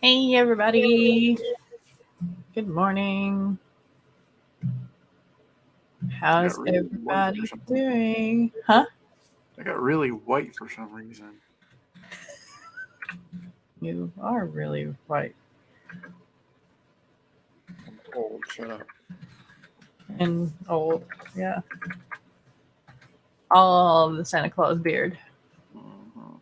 Hey, everybody. Good morning. I got How's really white for everybody some reason. doing? Huh? I got really white for some reason. You are really right. I'm old. Shut up. And old. Yeah. All the Santa Claus beard. Mhm.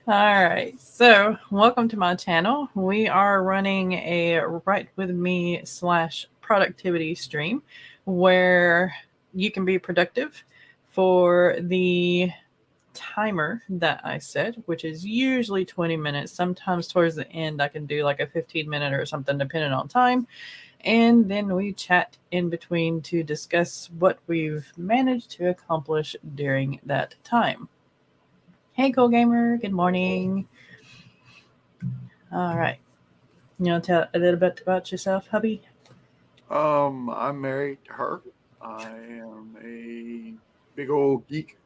All right. So, welcome to my channel. We are running a Write With Me / productivity stream where you can be productive for the timer that I set, which is usually 20 minutes. Sometimes towards the end, I can do like a 15-minute or something, depending on time. And then we chat in between to discuss what we've managed to accomplish during that time. Hey, Cool Gamer. Good morning. All right. You want to tell a little bit about yourself, hubby? I'm married to her. I am a big old geek.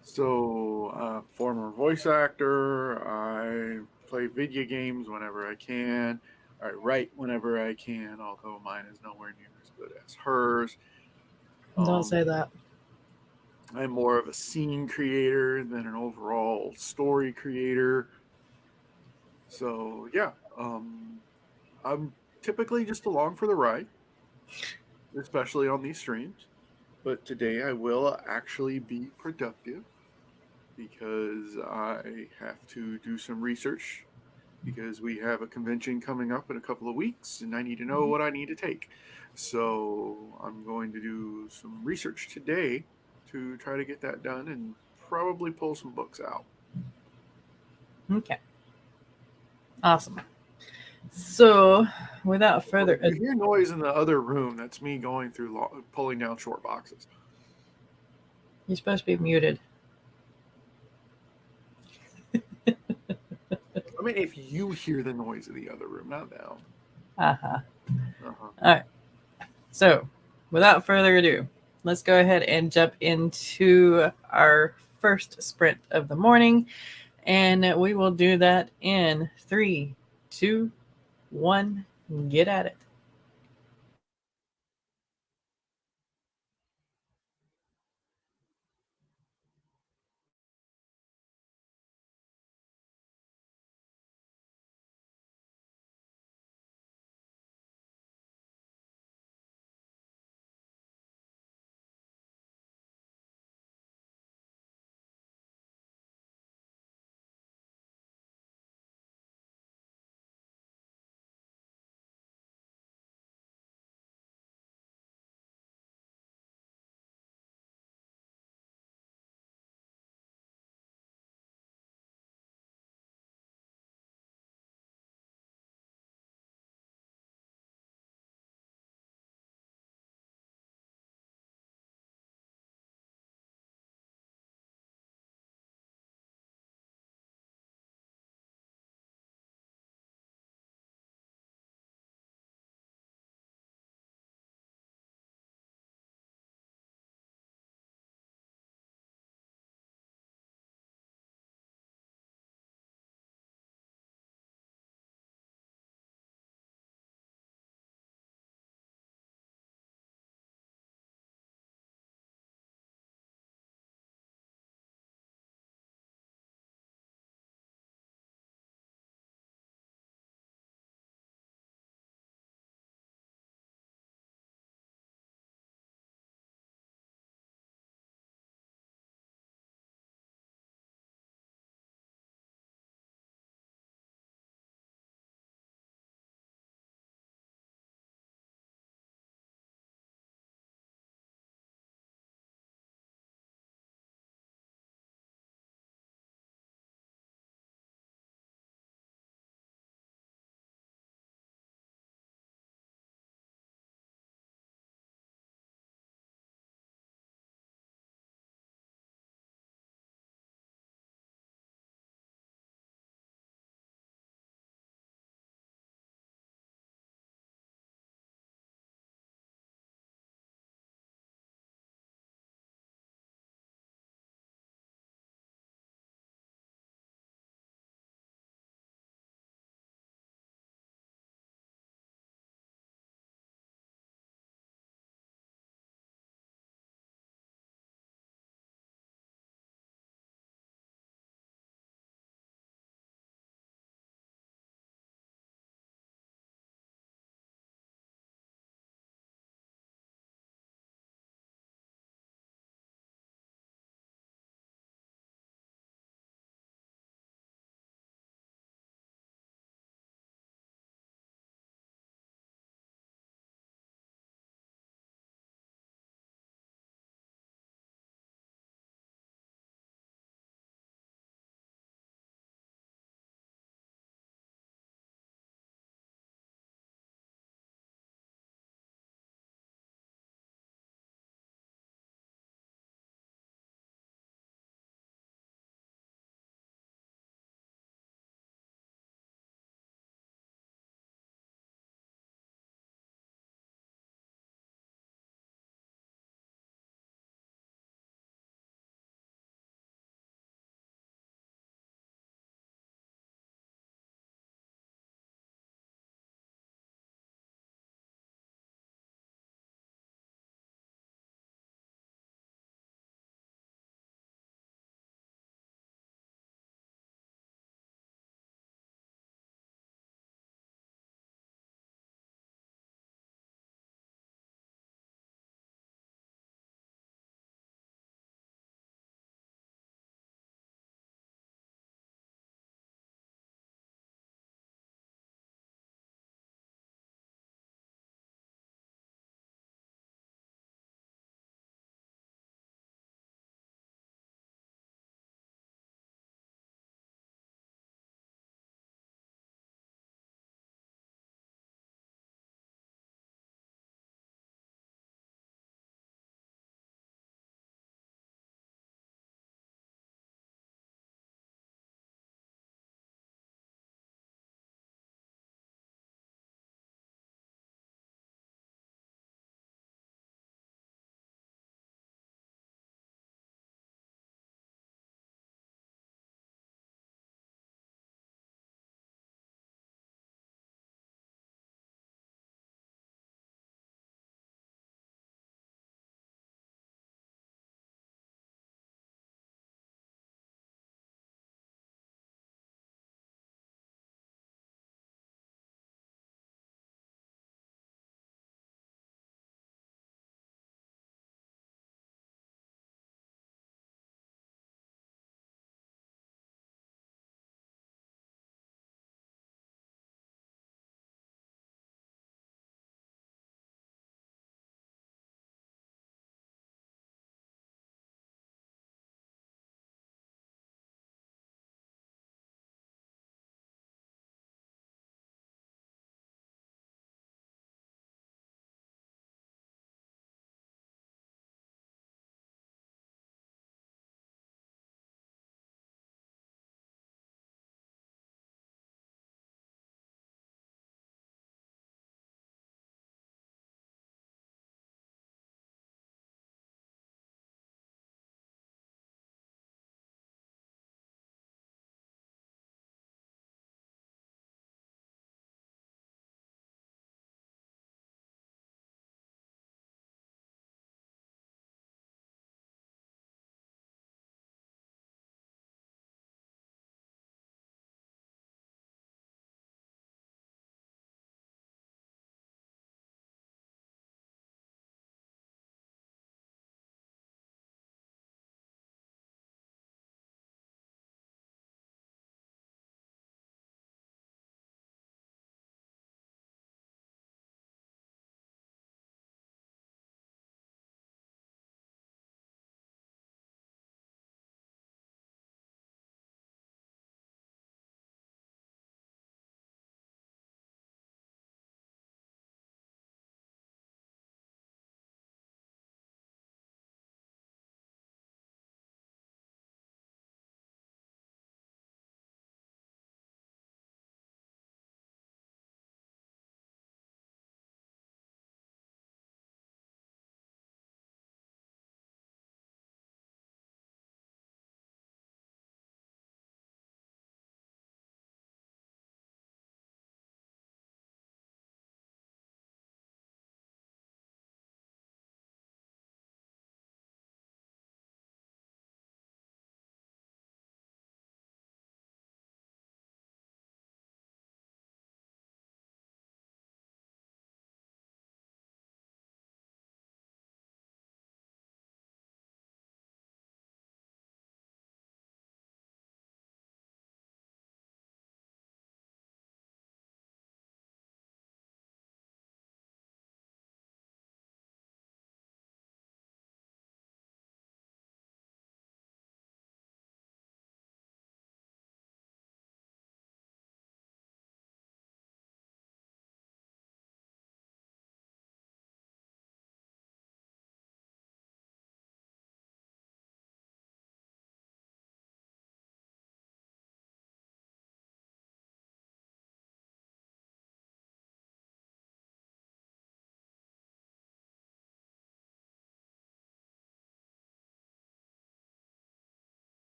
So, former voice actor. I play video games whenever I can. I write whenever I can, although mine is nowhere near as good as hers. Don't Um, say that. I'm more of a scene creator than an overall story creator. So yeah, I'm typically just along for the ride, especially on these streams. But today I will actually be productive because I have to do some research because we have a convention coming up in a couple of weeks and I need to know what I need to take. So I'm going to do some research today to try to get that done and probably pull some books out. Okay. Awesome. So, without So further if you ado, hear noise in the other room, that's me going through pulling down short boxes. you're supposed to be muted. I mean, if you hear the noise in the other room, not them. Uh-huh. Uh-huh. All right. So, without further ado, let's go ahead and jump into our first sprint of the morning. And we will do that in 3, 2, 1. Get at it.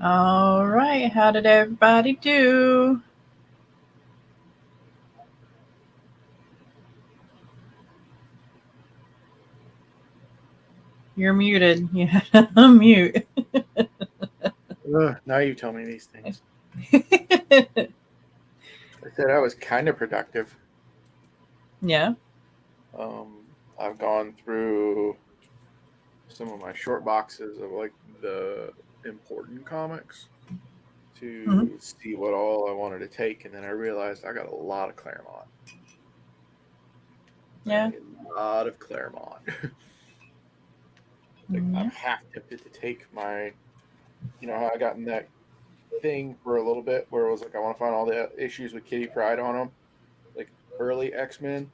All right. How did everybody do? You're muted. Yeah, mute. Now you tell me these things. I said I was kind of productive. Yeah. I've gone through some of my short boxes of like the important comics to see what all I wanted to take, and then I realized I got a lot of Claremont. Yeah. A lot of Claremont. Like I'm half tempted to take my, how I got in that thing for a little bit where it was like I want to find all the issues with Kitty Pryde on them, like early X-Men.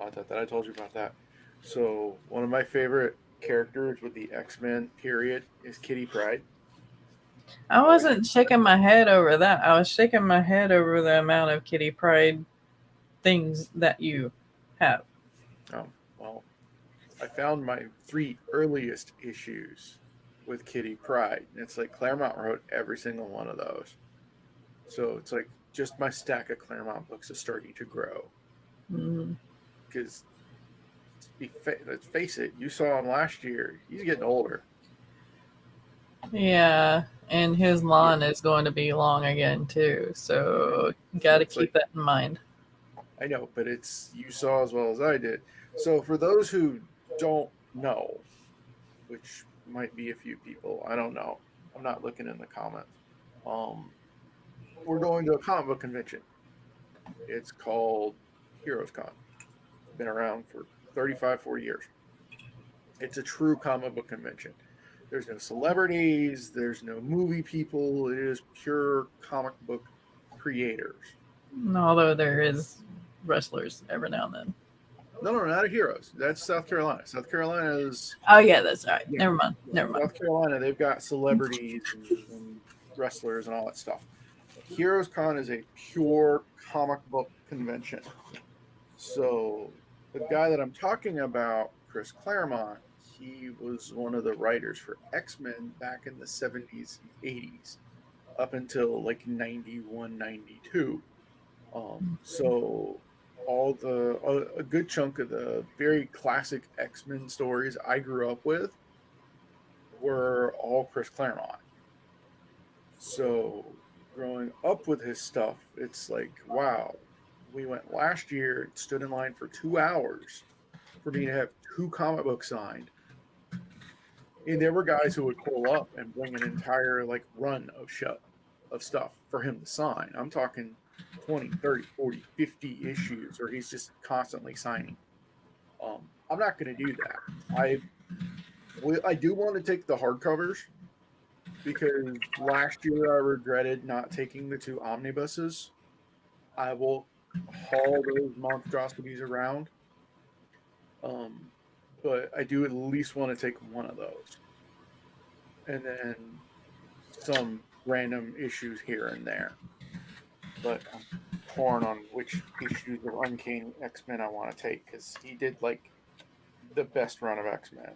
I thought that I told you about that. So one of my favorite characters with the X-Men period is Kitty Pryde. I wasn't shaking my head over that. I was shaking my head over the amount of Kitty Pryde things that you have. Oh, well, I found my 3 earliest issues with Kitty Pryde. And it's like Claremont wrote every single one of those. So it's like just my stack of Claremont books is starting to grow. Because let's face it, you saw him last year. He's getting older. Yeah, and his lawn is going to be long again too. So you got to keep that in mind. I know, but you saw as well as I did. So for those who don't know, which might be a few people, I don't know. I'm not looking in the comments. We're going to a comic book convention. It's called Heroes Con. It's been around for 35, 40 years. It's a true comic book convention. There's no celebrities, there's no movie people. It is pure comic book creators. Although there is wrestlers every now and then. No, not a Heroes. That's South Carolina. South Carolina is. Oh yeah, that's right. Yeah. Never mind. South Carolina, they've got celebrities and wrestlers and all that stuff. Heroes Con is a pure comic book convention. So the guy that I'm talking about, Chris Claremont, he was one of the writers for X-Men back in the 70s and 80s up until like 91, 92. So a good chunk of the very classic X-Men stories I grew up with were all Chris Claremont. So growing up with his stuff, it's like, wow, we went last year, stood in line for 2 hours for me to have 2 comic books signed. And there were guys who would pull up and bring an entire like run of stuff for him to sign. I'm talking 20, 30, 40, 50 issues where he's just constantly signing. I'm not going to do that. I do want to take the hardcovers because last year I regretted not taking the 2 omnibuses. I will haul those monstrosities around. But I do at least want to take one of those. And then some random issues here and there. But I'm torn on which issues of Uncanny X-Men I want to take because he did like the best run of X-Men.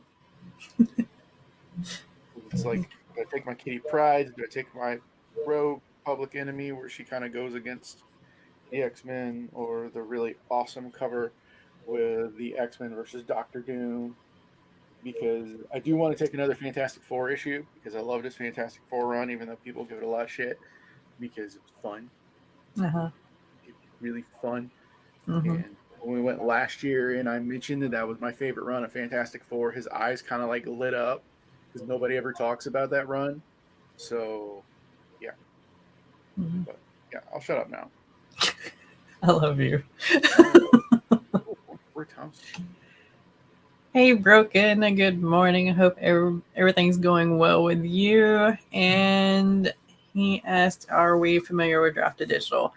It's like, do I take my Kitty Pryde? Do I take my Rogue Public Enemy where she kind of goes against the X-Men, or the really awesome cover with the X-Men versus Doctor Doom? Because I do want to take another Fantastic Four issue because I loved his Fantastic Four run, even though people give it a lot of shit because it was fun. It's really fun. And when we went last year and I mentioned that was my favorite run of Fantastic Four, his eyes kind of like lit up because nobody ever talks about that run. So, yeah. But, yeah, I'll shut up now. I love you. We're Thompson. Hey, Broken. Good morning. I hope everything's going well with you. And he asked, are we familiar with Drafted Digital?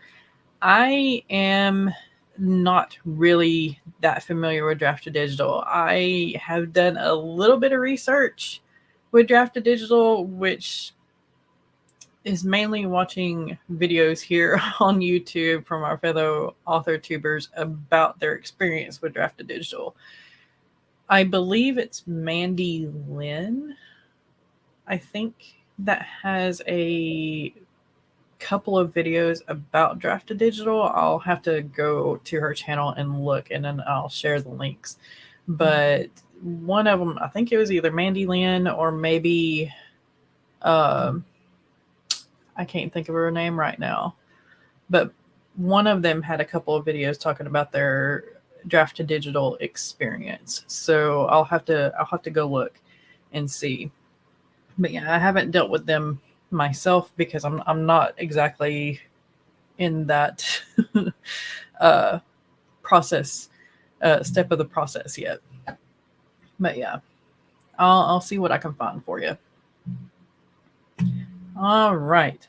I am not really that familiar with Drafted Digital. I have done a little bit of research with Drafted Digital, which is mainly watching videos here on YouTube from our fellow author tubers about their experience with Drafted Digital. I believe it's Mandy Lynn I think that has a couple of videos about Draft to Digital. I'll have to go to her channel and look, and then I'll share the links. But one of them, I think it was either Mandy Lynn or maybe I can't think of her name right now, but one of them had a couple of videos talking about their Draft to Digital experience. So I'll have to go look and see. But yeah, I haven't dealt with them myself because I'm not exactly in that process step of the process yet. But yeah, I'll see what I can find for you. All right.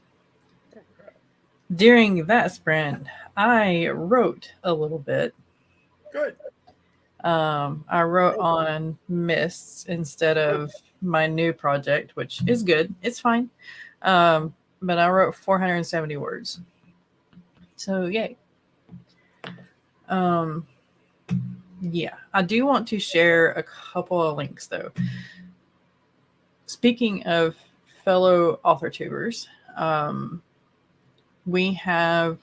During that sprint, I wrote a little bit. Good. I wrote on mists instead of my new project, which is good. It's fine. But I wrote 470 words. So yay. Yeah, I do want to share a couple of links though. Speaking of fellow author tubers, we have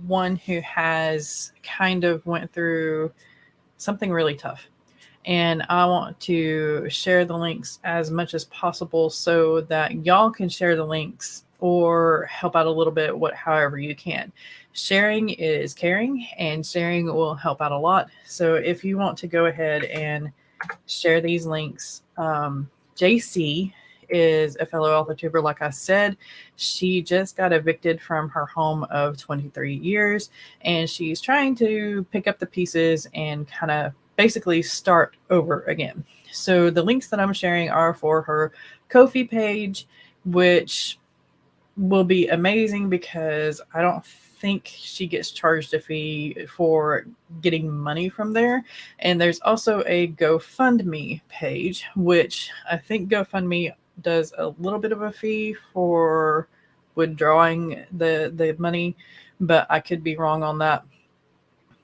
one who has kind of went through something really tough. And I want to share the links as much as possible so that y'all can share the links or help out a little bit, however you can. Sharing is caring, and sharing will help out a lot. So if you want to go ahead and share these links, JC is a fellow author tuber. Like I said, she just got evicted from her home of 23 years, and she's trying to pick up the pieces and kind of basically start over again. So the links that I'm sharing are for her Ko-fi page, which will be amazing because I don't think she gets charged a fee for getting money from there. And there's also a GoFundMe page, which I think GoFundMe does a little bit of a fee for withdrawing the money, but I could be wrong on that.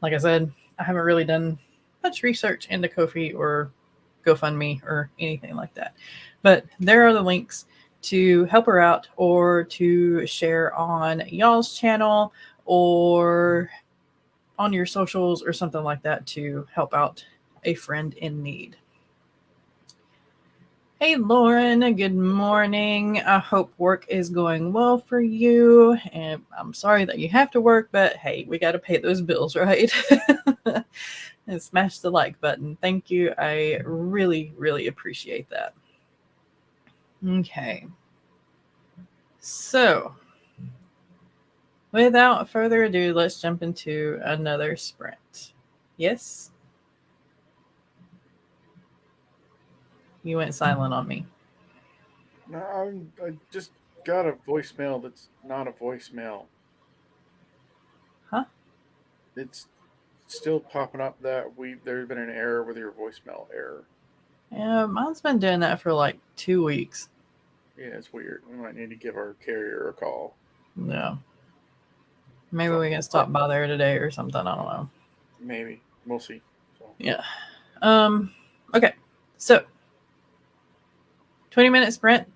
Like I said, I haven't really done much research into Ko-fi or GoFundMe or anything like that. But there are the links to help her out or to share on y'all's channel or on your socials or something like that to help out a friend in need. Hey, Lauren, good morning. I hope work is going well for you. And I'm sorry that you have to work, but hey, we got to pay those bills, right? And smash the like button. Thank you. I really, really appreciate that. Okay. So, without further ado, let's jump into another sprint. Yes? You went silent on me. No, I just got a voicemail that's not a voicemail. Huh? It's still popping up that there's been an error with your voicemail error. Yeah, mine's been doing that for like 2 weeks. Yeah, it's weird. We might need to give our carrier a call. Yeah. Maybe we can stop by there today or something. I don't know. Maybe. We'll see. So. Yeah. Okay. So 20-minute sprint.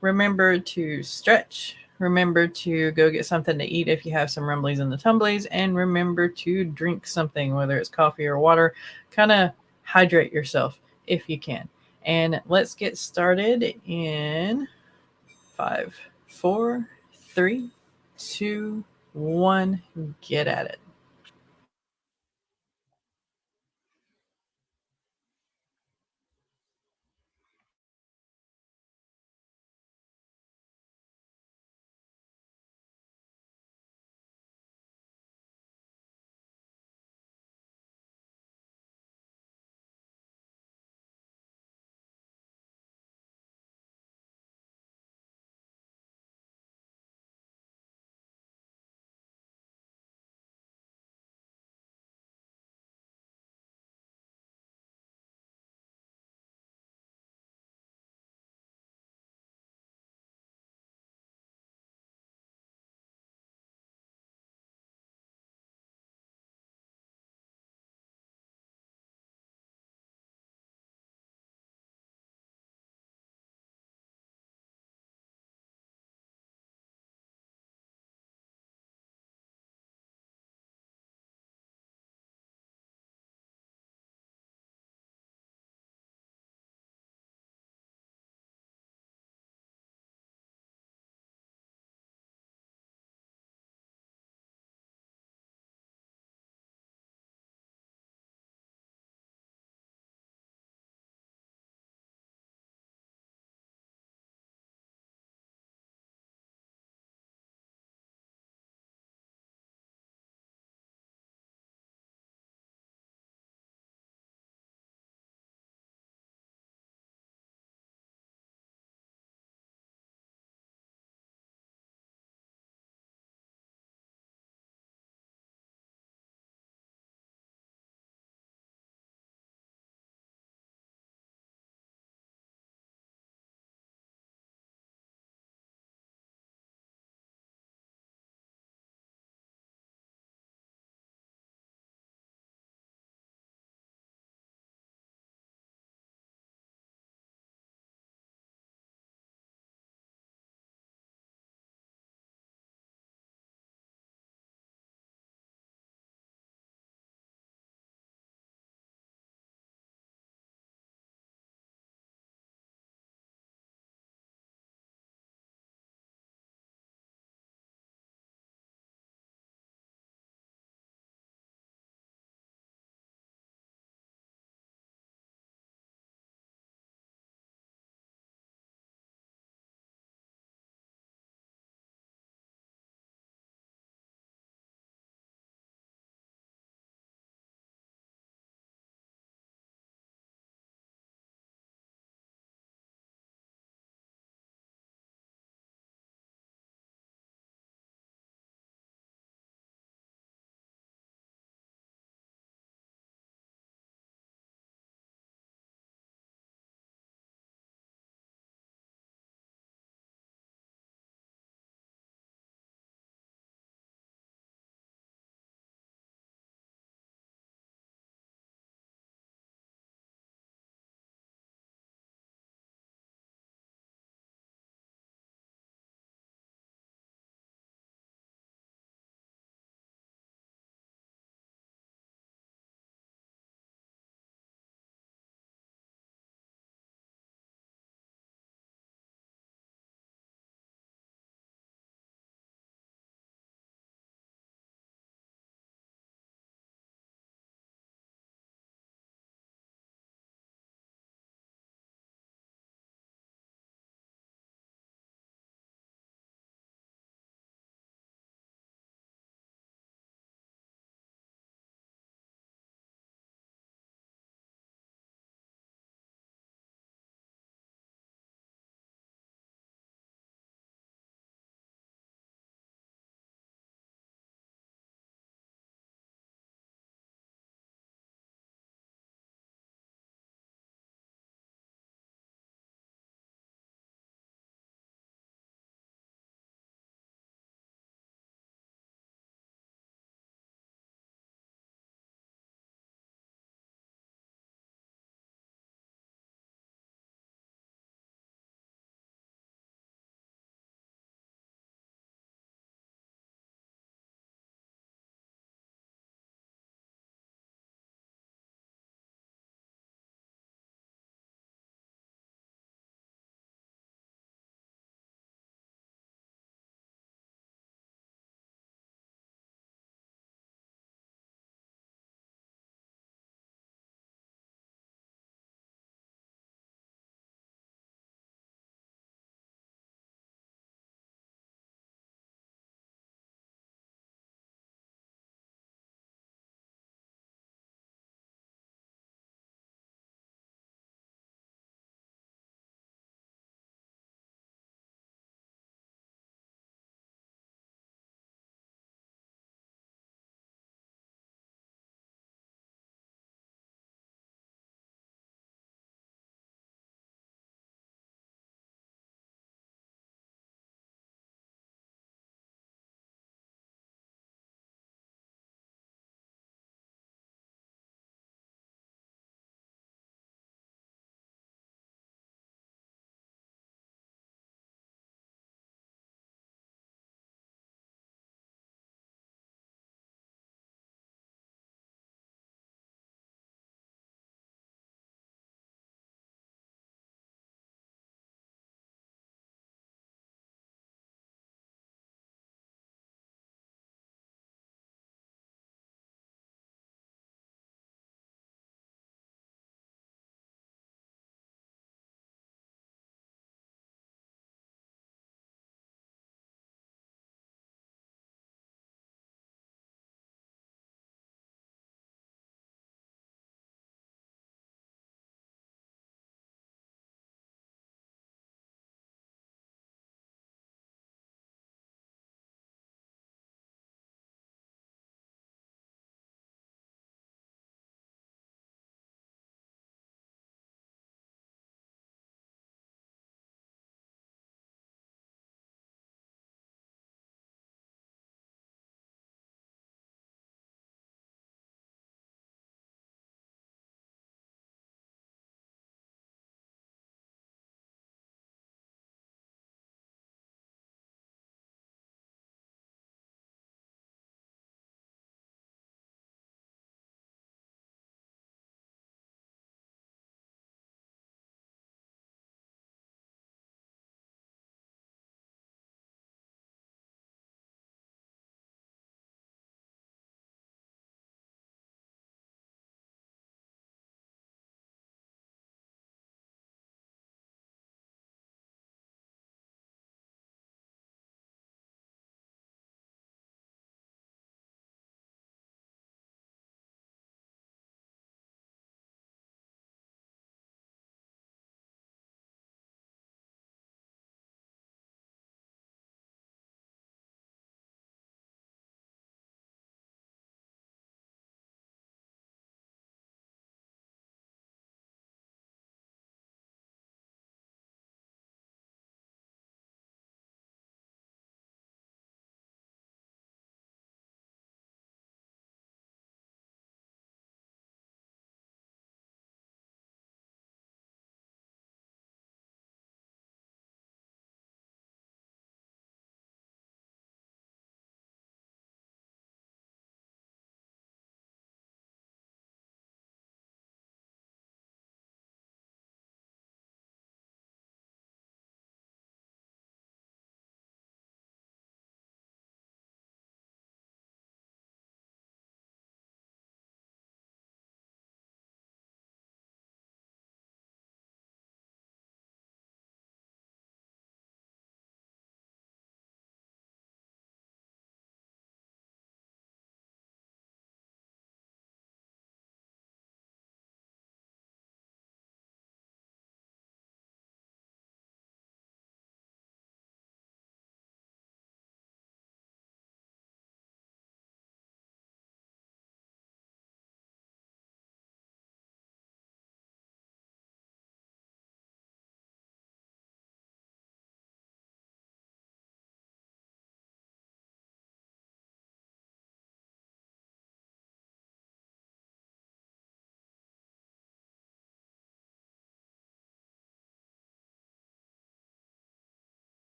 Remember to stretch. Remember to go get something to eat if you have some rumblies in the tumblies. And remember to drink something, whether it's coffee or water. Kind of hydrate yourself if you can. And let's get started in 5, 4, 3, 2, 1. Get at it.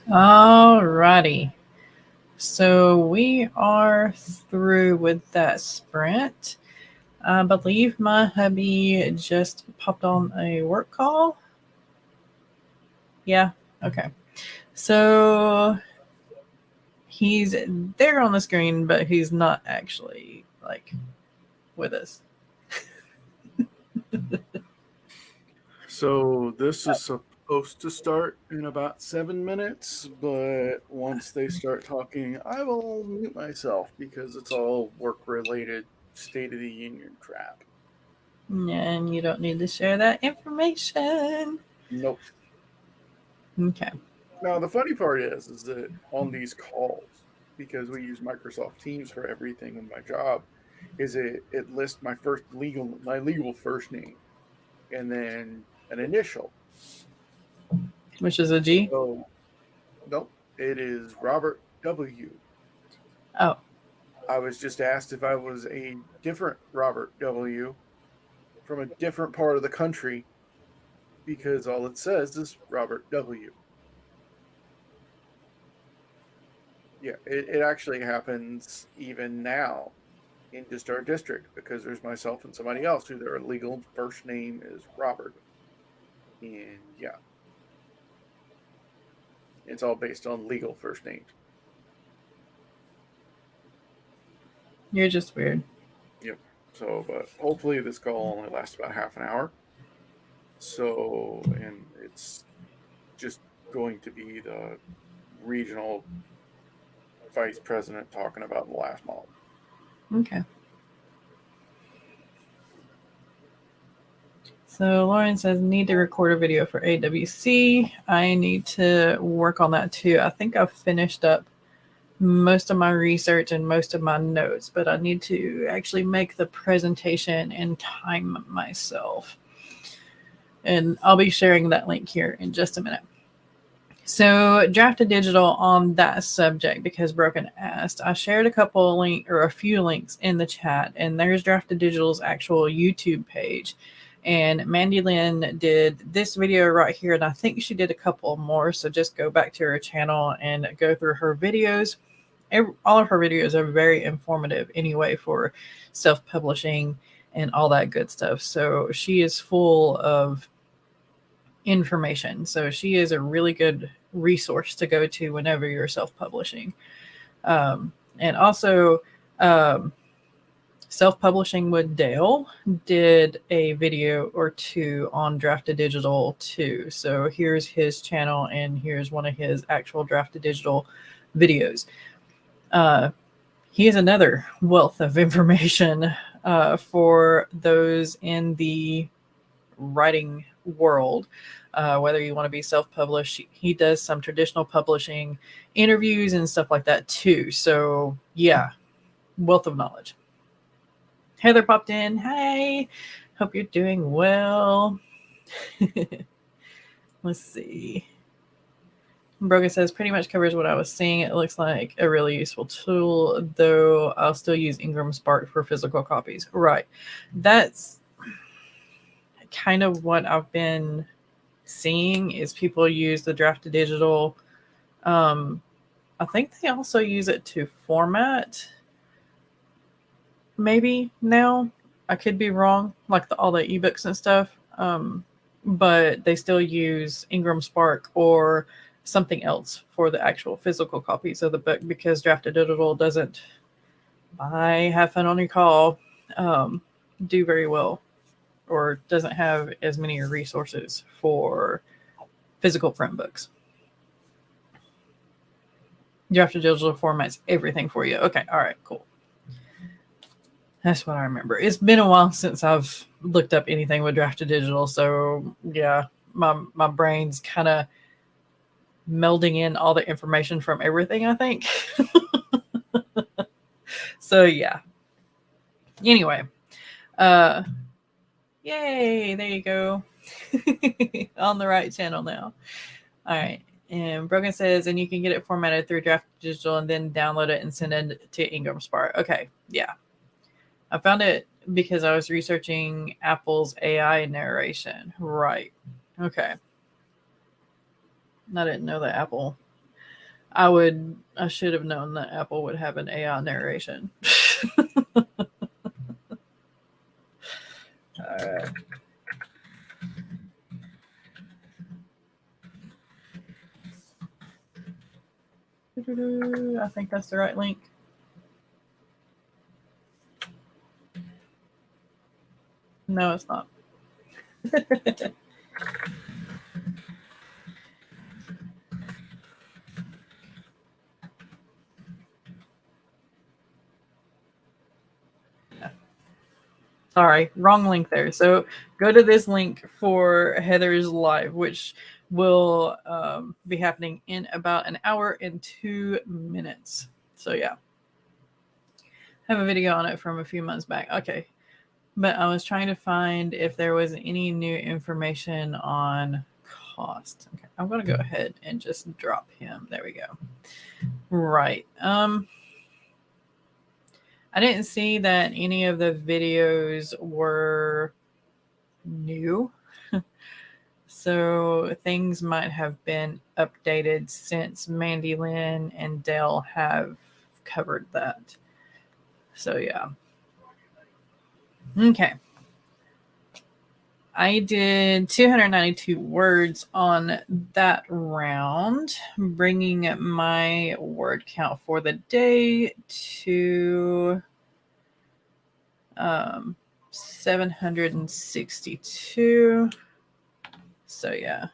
Alrighty. So we are through with that sprint. I believe my hubby just popped on a work call. Yeah. Okay. So he's there on the screen, but he's not actually like with us. So this is supposed to start in about 7 minutes, but once they start talking, I will mute myself because it's all work-related State of the Union crap. And you don't need to share that information. Nope. Okay. Now the funny part is that on these calls, because we use Microsoft Teams for everything in my job, is it lists my legal first name and then an initial. Which is a G? So nope, it is Robert W. Oh. I was just asked if I was a different Robert W. from a different part of the country because all it says is Robert W. Yeah, it actually happens even now in just our district because there's myself and somebody else who their legal first name is Robert. And yeah, it's all based on legal first names. You're just weird. Yep. So, but hopefully this call only lasts about half an hour. So, and it's just going to be the regional vice president talking about the last month. Okay. So Lauren says, need to record a video for AWC. I need to work on that too. I think I've finished up most of my research and most of my notes, but I need to actually make the presentation and time myself. And I'll be sharing that link here in just a minute. So Drafted Digital on that subject, because Broken asked, I shared a few links in the chat, and there's Drafted Digital's actual YouTube page. And Mandy Lynn did this video right here, and I think she did a couple more. So just go back to her channel and go through her videos. All of her videos are very informative anyway for self-publishing and all that good stuff. So she is full of information. So she is a really good resource to go to whenever you're self-publishing. And also, Self-Publishing with Dale did a video or two on Drafted Digital too. So here's his channel, and here's one of his actual Drafted Digital videos. He is another wealth of information for those in the writing world, whether you want to be self-published. He does some traditional publishing interviews and stuff like that too. So yeah, wealth of knowledge. Heather popped in. Hi, hope you're doing well. Let's see. Brogan says pretty much covers what I was seeing. It looks like a really useful tool, though I'll still use Ingram Spark for physical copies. Right. That's kind of what I've been seeing is people use the Drafted Digital. I think they also use it to format. Maybe now. I could be wrong, like all the ebooks and stuff. But they still use Ingram Spark or something else for the actual physical copies of the book because Drafted Digital doesn't, have fun on your call, do very well, or doesn't have as many resources for physical print books. Drafted Digital formats everything for you. Okay, all right, cool. That's what I remember. It's been a while since I've looked up anything with Drafted Digital, so yeah, my brain's kind of melding in all the information from everything, I think. So yeah. Anyway, yay, there you go. On the right channel now. All right. And Brogan says, and you can get it formatted through Drafted Digital and then download it and send it to Ingram Spark. Okay, yeah. I found it because I was researching Apple's AI narration. Right. Okay. I didn't know that Apple I should have known that Apple would have an AI narration. All right. I think that's the right link. No, it's not. Sorry, wrong link there. So go to this link for Heather's live, which will be happening in about an hour and 2 minutes. So yeah, I have a video on it from a few months back. Okay, but I was trying to find if there was any new information on cost. Okay, I'm gonna go ahead and just drop him. There we go. Right. I didn't see that any of the videos were new. So things might have been updated since Mandy Lynn and Dell have covered that. So yeah. Okay. I did 292 words on that round, bringing my word count for the day to 762. So yeah,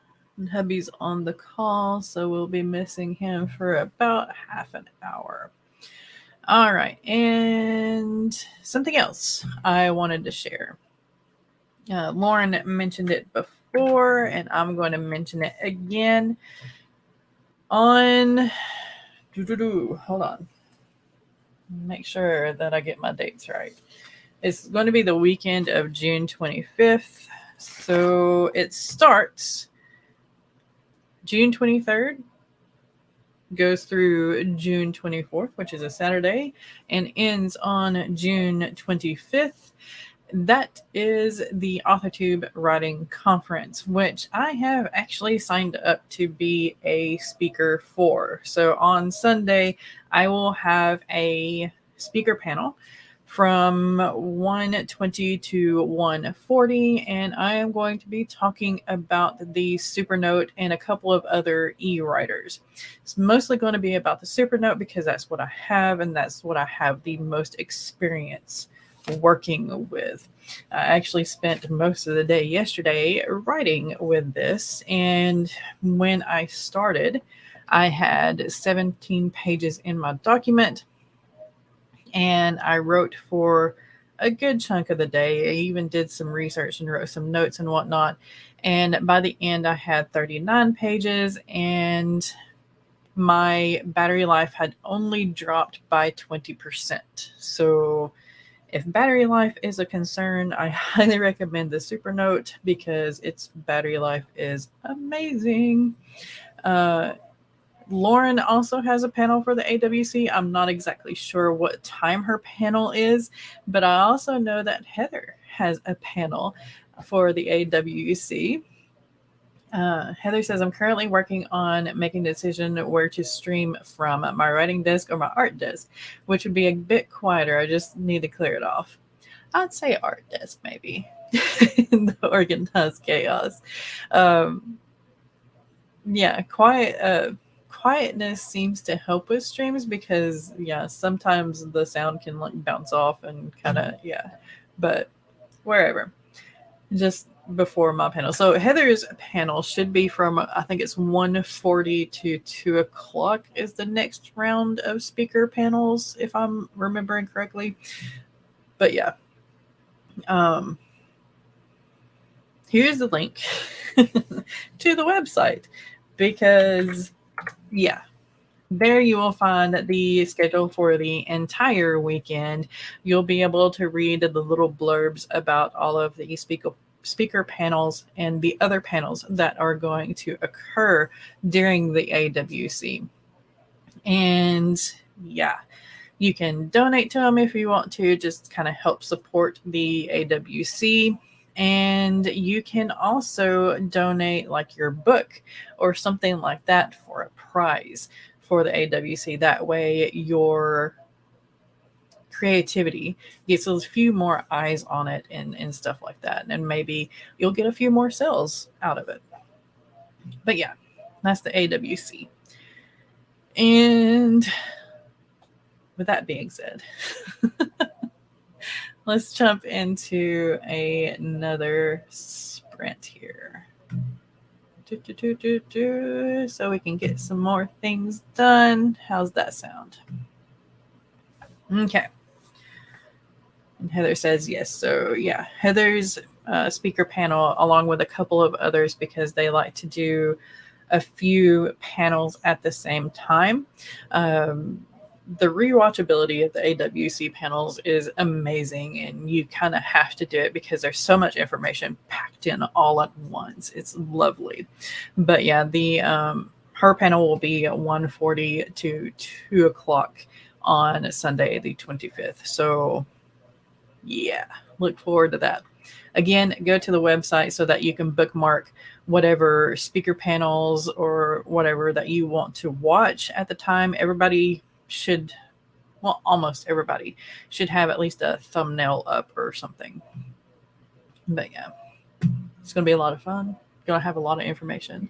hubby's on the call, so we'll be missing him for about half an hour. All right, and something else I wanted to share. Lauren mentioned it before, and I'm going to mention it again on, hold on, make sure that I get my dates right. It's going to be the weekend of June 25th. So it starts June 23rd, goes through June 24th, which is a Saturday, and ends on June 25th. That is the AuthorTube Writing Conference, which I have actually signed up to be a speaker for. So on Sunday, I will have a speaker panel from 1:20 to 1:40, and I am going to be talking about the Supernote and a couple of other e-writers. It's mostly going to be about the Supernote because that's what I have, and that's what I have the most experience working with. I actually spent most of the day yesterday writing with this, and when I started, I had 17 pages in my document, and I wrote for a good chunk of the day. I even did some research and wrote some notes and whatnot, and by the end I had 39 pages, and my battery life had only dropped by 20%. So if battery life is a concern, I highly recommend the Supernote because its battery life is amazing. Lauren also has a panel for the AWC. I'm not exactly sure what time her panel is, but I also know that Heather has a panel for the AWC. Heather says, I'm currently working on making a decision where to stream from, my writing desk or my art desk, which would be a bit quieter. I just need to clear it off. I'd say art desk, maybe. The organized chaos. Yeah, quietness seems to help with streams because, yeah, sometimes the sound can like bounce off and kind of, yeah, but wherever. Just before my panel. So Heather's panel should be from, I think it's 1:40 to 2 o'clock is the next round of speaker panels, if I'm remembering correctly. But yeah. Here's the link to the website because, yeah, there you will find the schedule for the entire weekend. You'll be able to read the little blurbs about all of the speaker panels and the other panels that are going to occur during the AWC. And yeah, you can donate to them if you want to, just kind of help support the AWC. And you can also donate like your book or something like that for a prize for the AWC. That way your creativity gets a few more eyes on it and stuff like that. And maybe you'll get a few more sales out of it. But yeah, that's the AWC. And with that being said, let's jump into another sprint here. So we can get some more things done. How's that sound? Okay. And Heather says yes. So yeah, Heather's speaker panel, along with a couple of others, because they like to do a few panels at the same time. The rewatchability of the AWC panels is amazing, and you kind of have to do it because there's so much information packed in all at once. It's lovely. But yeah, the her panel will be at 1:40 to 2 o'clock on Sunday the 25th. So yeah, look forward to that. Again, go to the website so that you can bookmark whatever speaker panels or whatever that you want to watch at the time. Everybody should, well, almost everybody should have at least a thumbnail up or something. But yeah, it's going to be a lot of fun. Going to have a lot of information.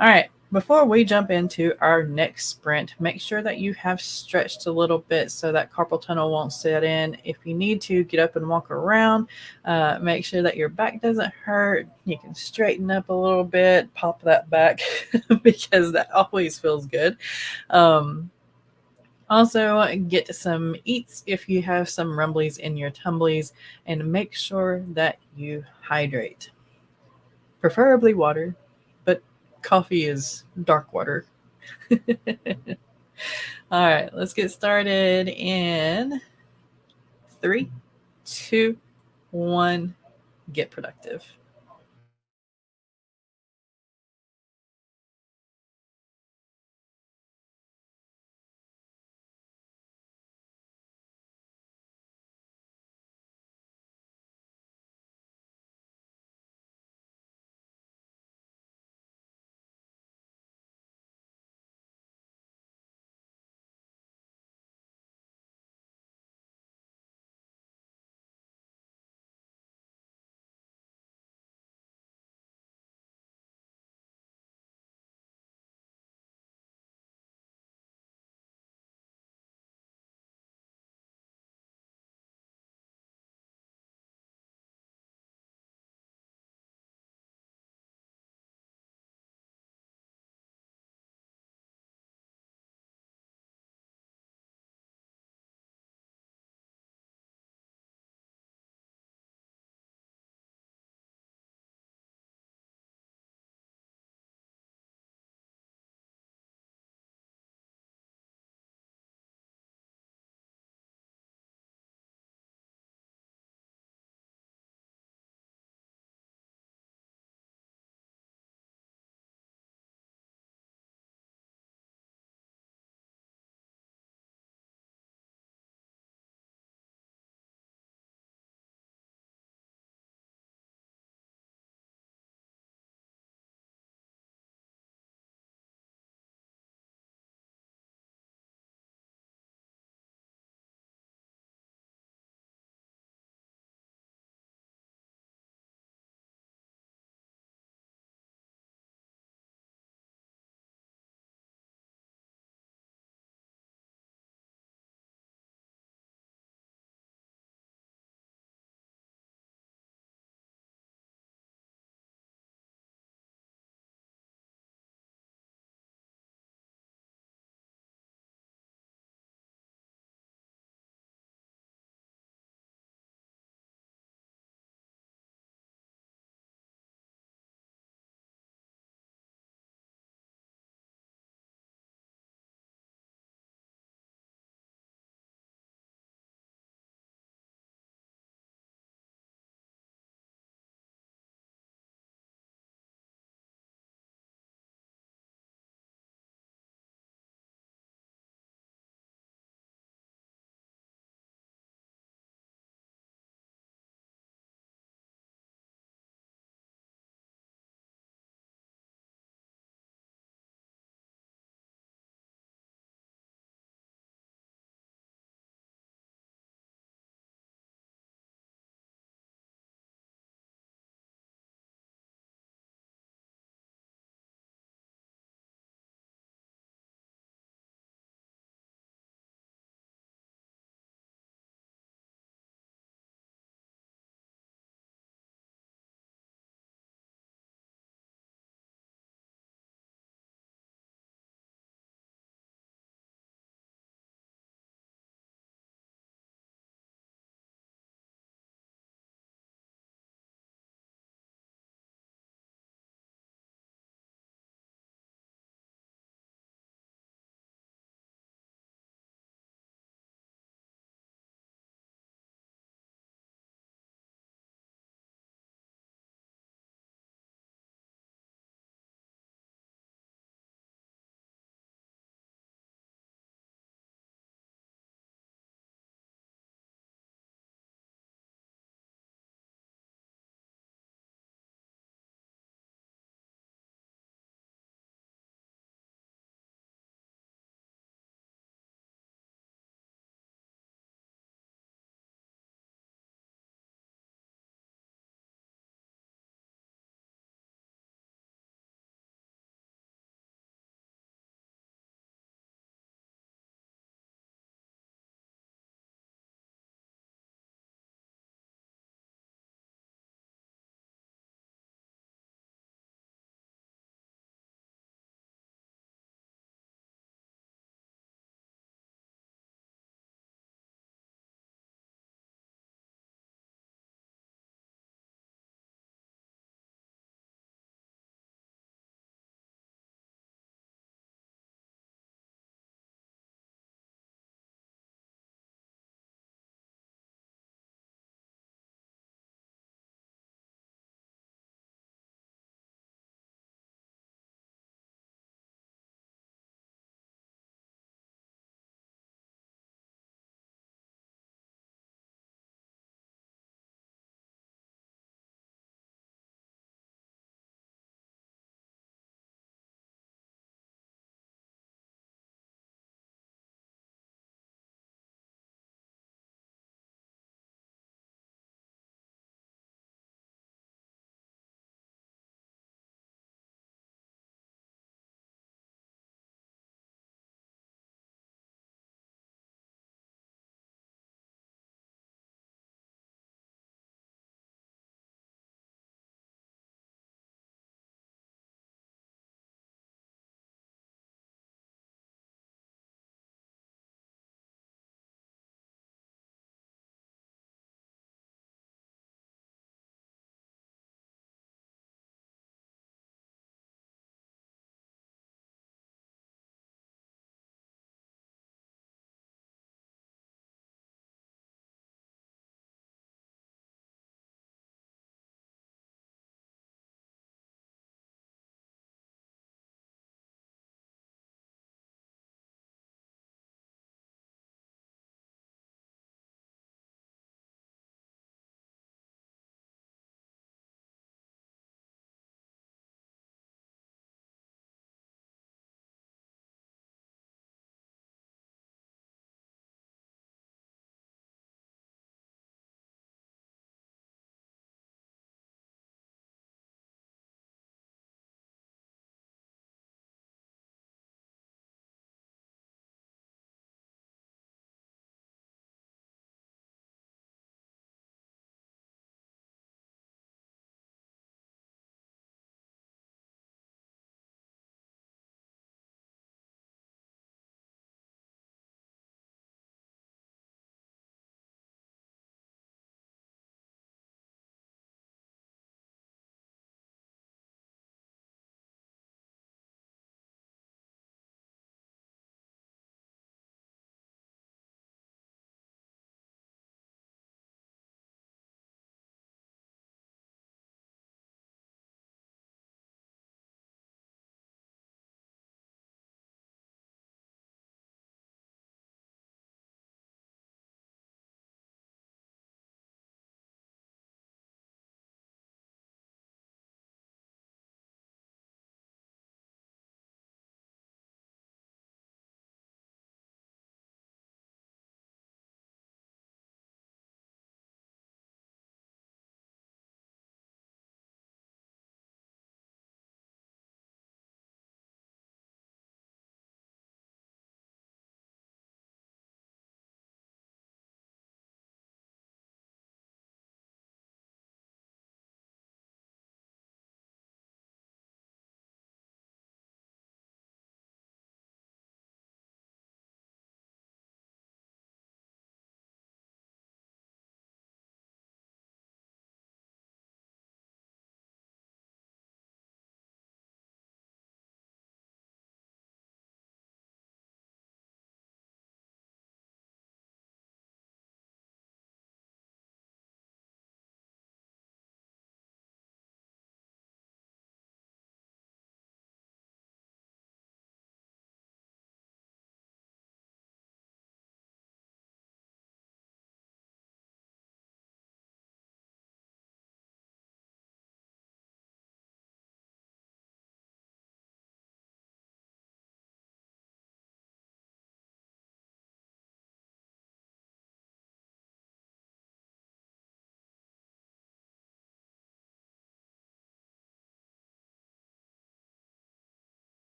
All right. Before we jump into our next sprint, make sure that you have stretched a little bit so that carpal tunnel won't set in. If you need to, get up and walk around. Make sure that your back doesn't hurt. You can straighten up a little bit, pop that back because that always feels good. Also, get some eats if you have some rumblies in your tumblies, and make sure that you hydrate. Preferably water, but coffee is dark water. All right, let's get started in 3, 2, 1. Get productive.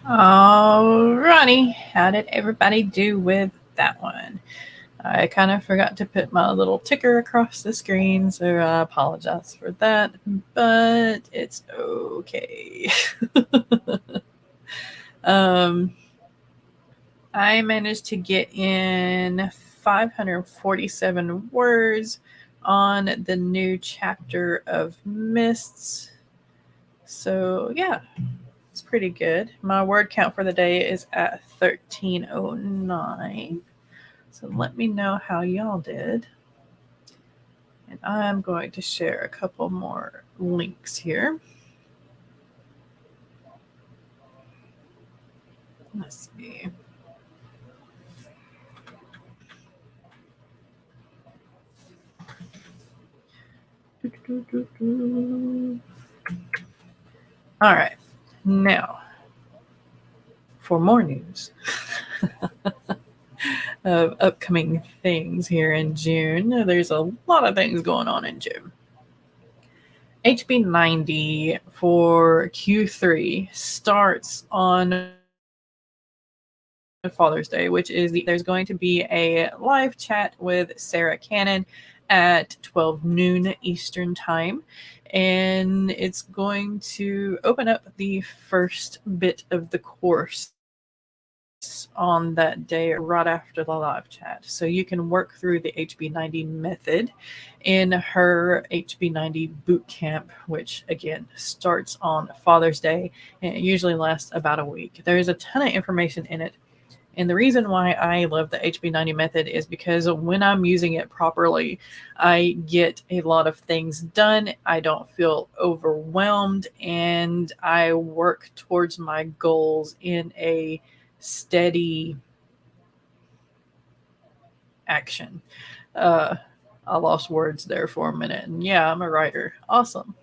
Alrighty, how did everybody do with that one? I kind of forgot to put my little ticker across the screen, so I apologize for that, but it's okay. I managed to get in 547 words on the new chapter of Mists. So, yeah, it's pretty good. My word count for the day is at 1309. So let me know how y'all did. And I'm going to share a couple more links here. Let's see. All right. Now, for more news of upcoming things here in June, there's a lot of things going on in June. HB90 for Q3 starts on Father's Day, which is there's going to be a live chat with Sarah Cannon at 12 noon Eastern time, and it's going to open up the first bit of the course on that day right after the live chat. So you can work through the HB90 method in her HB90 boot camp, which again starts on Father's Day, and it usually lasts about a week. There's a ton of information in it. And the reason why I love the HB90 method is because when I'm using it properly, I get a lot of things done. I don't feel overwhelmed, and I work towards my goals in a steady action. I lost words there for a minute. And yeah, I'm a writer. Awesome.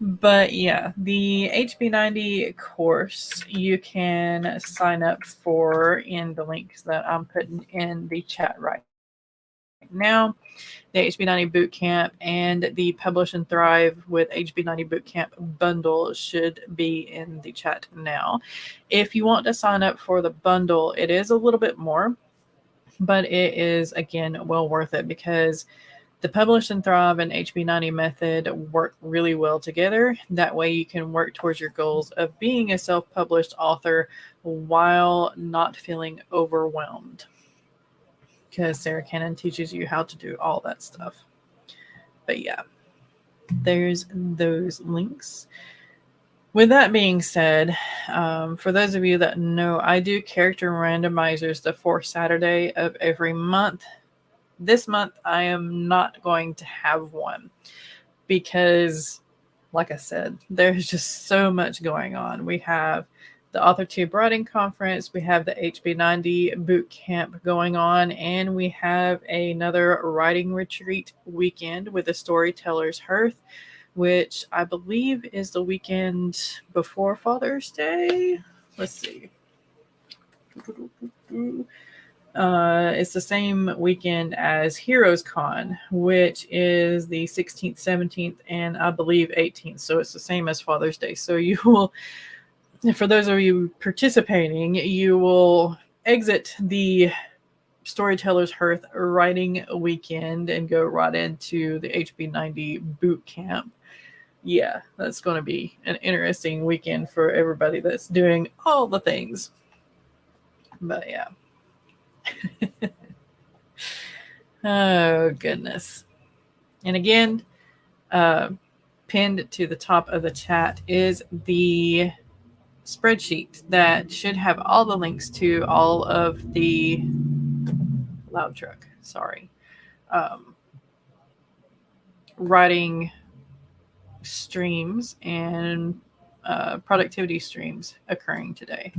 But yeah, the HB90 course you can sign up for in the links that I'm putting in the chat right now. The HB90 Bootcamp and the Publish and Thrive with HB90 Bootcamp bundle should be in the chat now. If you want to sign up for the bundle, it is a little bit more, but it is, again, well worth it because the Publish and Thrive and HB90 method work really well together. That way you can work towards your goals of being a self-published author while not feeling overwhelmed, because Sarah Cannon teaches you how to do all that stuff. But yeah, there's those links. With that being said, for those of you that know, I do character randomizers the fourth Saturday of every month. This month, I am not going to have one because, like I said, there's just so much going on. We have the AuthorTube Writing Conference, we have the HB90 Boot Camp going on, and we have another writing retreat weekend with the Storyteller's Hearth, which I believe is the weekend before Father's Day. Let's see. It's the same weekend as Heroes Con, which is the 16th, 17th, and I believe 18th. So it's the same as Father's Day. So you will, for those of you participating, you will exit the Storyteller's Hearth writing weekend and go right into the HB90 boot camp. Yeah, that's going to be an interesting weekend for everybody that's doing all the things. But yeah. Oh, goodness. And again, pinned to the top of the chat is the spreadsheet that should have all the links to all of the loud truck. Sorry. Writing streams and productivity streams occurring today.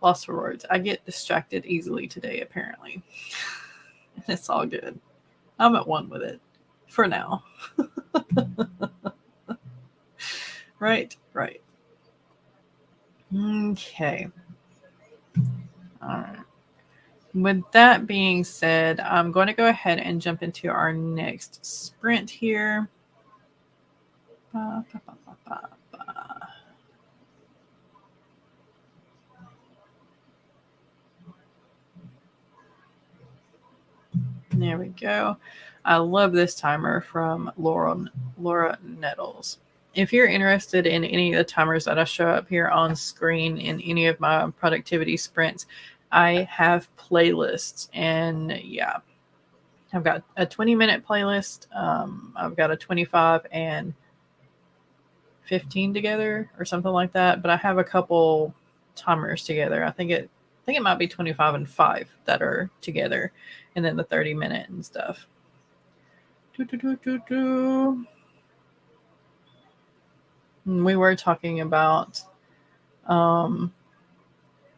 Lost for words. I get distracted easily today, apparently. It's all good. I'm at one with it for now. Right. Okay. All right. With that being said, I'm going to go ahead and jump into our next sprint here. There we go. I love this timer from Laura Nettles. If you're interested in any of the timers that I show up here on screen in any of my productivity sprints, I have playlists. And yeah, I've got a 20-minute playlist. I've got a 25 and 15 together or something like that. But I have a couple timers together. I think it might be 25 and 5 that are together, and then the 30-minute and stuff. We were talking about the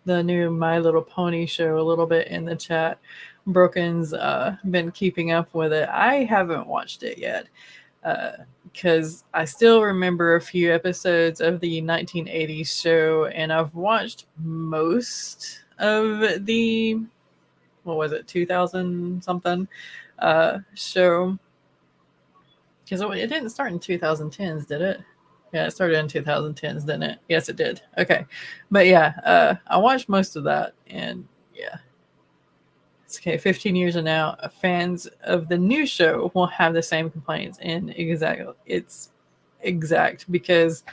new My Little Pony show a little bit in the chat. Broken's been keeping up with it. I haven't watched it yet because I still remember a few episodes of the 1980s show, and I've watched most of the, what was it, 2000 something show, because it didn't start in 2010s, did it? Yeah, it started in 2010s, didn't it? Yes, it did. Okay. But yeah, I watched most of that, and yeah. It's okay, 15 years and now, fans of the new show will have the same complaints, and it's exact, because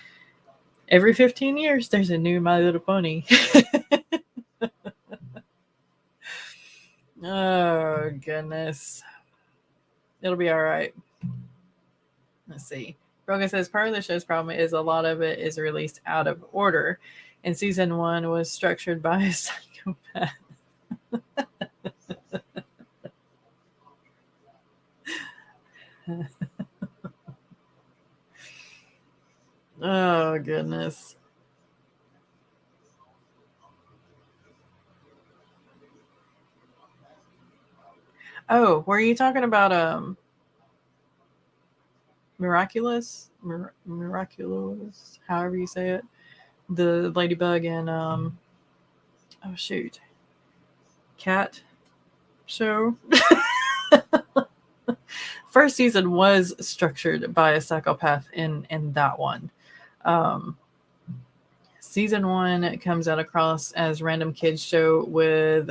every 15 years there's a new My Little Pony. Oh, goodness. It'll be all right. Let's see. Rogan says part of the show's problem is a lot of it is released out of order, and season 1 was structured by a psychopath. Oh, goodness. Oh, were you talking about miraculous, however you say it, the ladybug and oh shoot, cat show? First season was structured by a psychopath in that one. Season 1 comes out across as random kids show with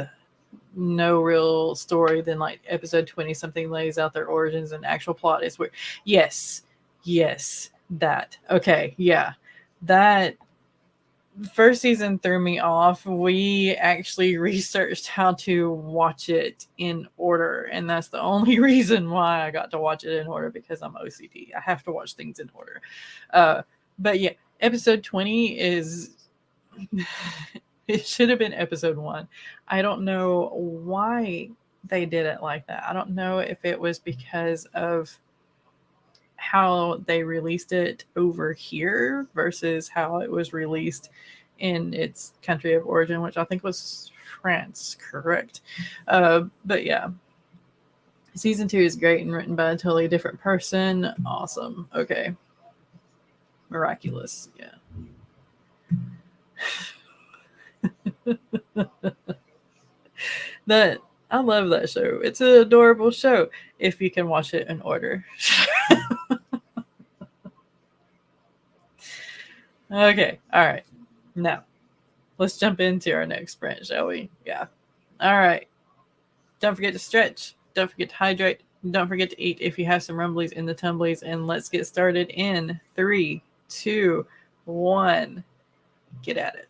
no real story. Then like episode 20 something lays out their origins, and actual plot is where yes, that. Okay, yeah. That first season threw me off. We actually researched how to watch it in order, and that's the only reason why I got to watch it in order, because I'm OCD. I have to watch things in order. But yeah, episode 20 is it should have been episode 1. I don't know why they did it like that. I don't know if it was because of how they released it over here versus how it was released in its country of origin, which I think was France, correct? But yeah, season 2 is great and written by a totally different person. Awesome. Okay. Miraculous. Yeah. That I love that show. It's an adorable show if you can watch it in order. Okay. All right. Now, let's jump into our next sprint, shall we? Yeah. All right. Don't forget to stretch. Don't forget to hydrate. Don't forget to eat if you have some rumblies in the tumblies. And let's get started in 3, 2, 1. Get at it.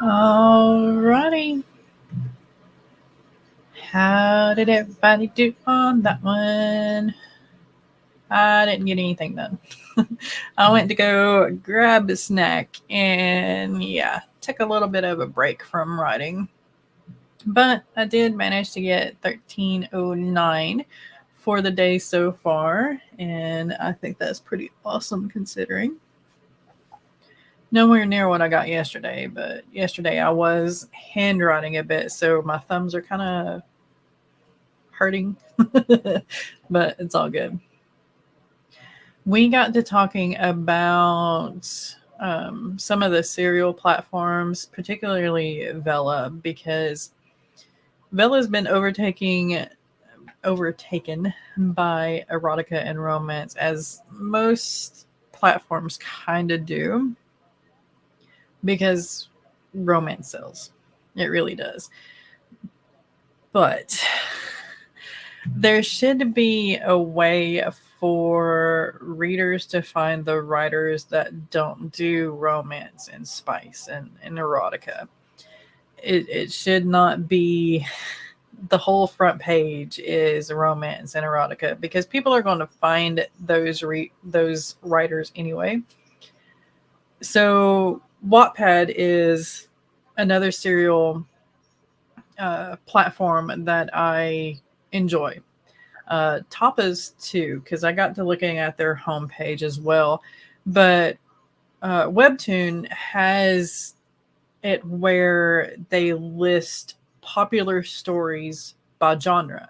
Alrighty. How did everybody do on that one? I didn't get anything done. I went to go grab a snack and took a little bit of a break from writing. But I did manage to get 1309 for the day so far, and I think that's pretty awesome considering. Nowhere near what I got yesterday, but yesterday I was handwriting a bit, so my thumbs are kind of hurting, but it's all good. We got to talking about some of the serial platforms, particularly Vela, because Vela's been overtaken by erotica and romance, as most platforms kind of do, because romance sells. It really does. But there should be a way for readers to find the writers that don't do romance and spice and erotica. It should not be the whole front page is romance and erotica, because people are going to find those writers anyway. So Wattpad is another serial platform that I enjoy. Tapas too, because I got to looking at their homepage as well. But Webtoon has it where they list popular stories by genre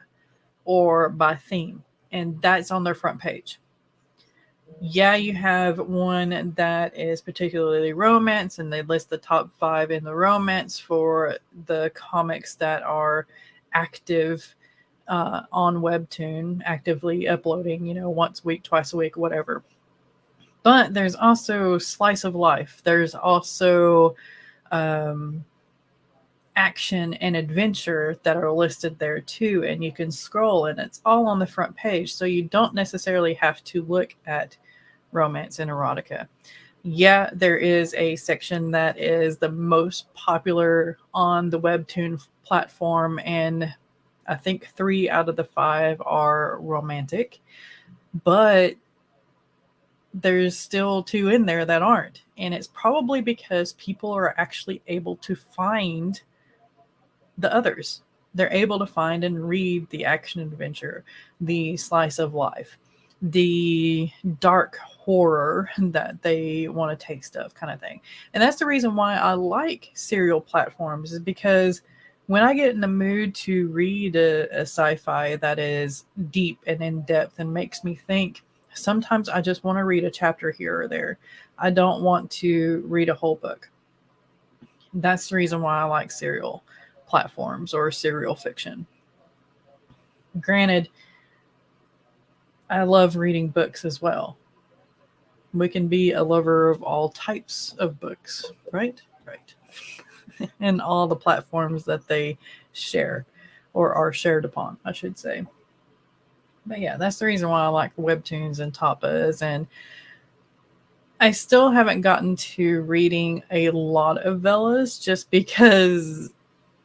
or by theme, and that's on their front page. Yeah, you have one that is particularly romance, and they list the top 5 in the romance for the comics that are active on Webtoon, actively uploading, once a week, twice a week, whatever. But there's also slice of life. There's also action and adventure that are listed there too, and you can scroll and it's all on the front page, so you don't necessarily have to look at romance and erotica. Yeah, there is a section that is the most popular on the Webtoon platform, and I think 3 out of the 5 are romantic, but there's still 2 in there that aren't, and it's probably because people are actually able to find the others. They're able to find and read the action adventure, the slice of life, the dark horror that they want to taste of, kind of thing. And that's the reason why I like serial platforms, is because when I get in the mood to read a sci-fi that is deep and in depth and makes me think, sometimes I just want to read a chapter here or there. I don't want to read a whole book. That's the reason why I like serial platforms or serial fiction. Granted, I love reading books as well. We can be a lover of all types of books, right? Right. And all the platforms that they share or are shared upon, I should say. But yeah, that's the reason why I like Webtoons and Tapas. And I still haven't gotten to reading a lot of Velas, just because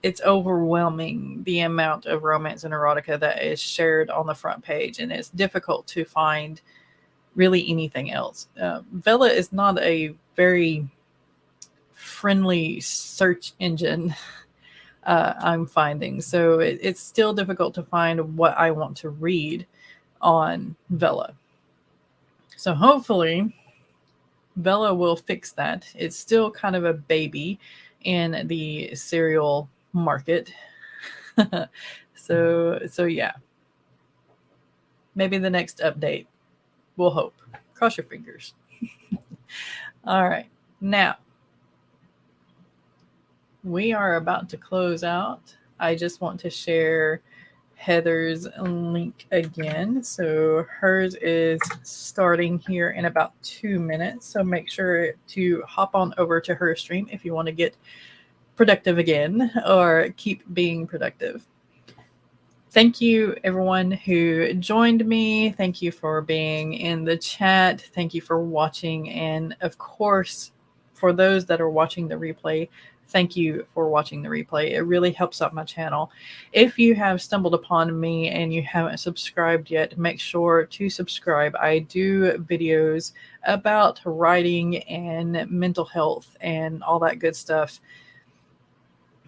it's overwhelming, the amount of romance and erotica that is shared on the front page, and it's difficult to find really anything else. Vela is not a very friendly search engine, I'm finding, so it's still difficult to find what I want to read on Vela. So hopefully Vela will fix that. It's still kind of a baby in the serial market. so yeah, maybe the next update, we'll hope. Cross your fingers. All right, now we are about to close out. I just want to share Heather's link again. So hers is starting here in about 2 minutes, so make sure to hop on over to her stream if you want to get productive again or keep being productive. Thank you, everyone who joined me. Thank you for being in the chat. Thank you for watching. And of course, for those that are watching the replay, thank you for watching the replay. It really helps out my channel. If you have stumbled upon me and you haven't subscribed yet, make sure to subscribe. I do videos about writing and mental health and all that good stuff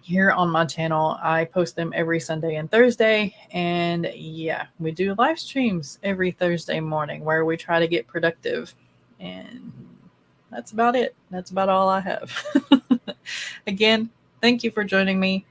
here on my channel. I post them every Sunday and Thursday. And yeah, we do live streams every Thursday morning where we try to get productive. And that's about it. That's about all I have. Again, thank you for joining me.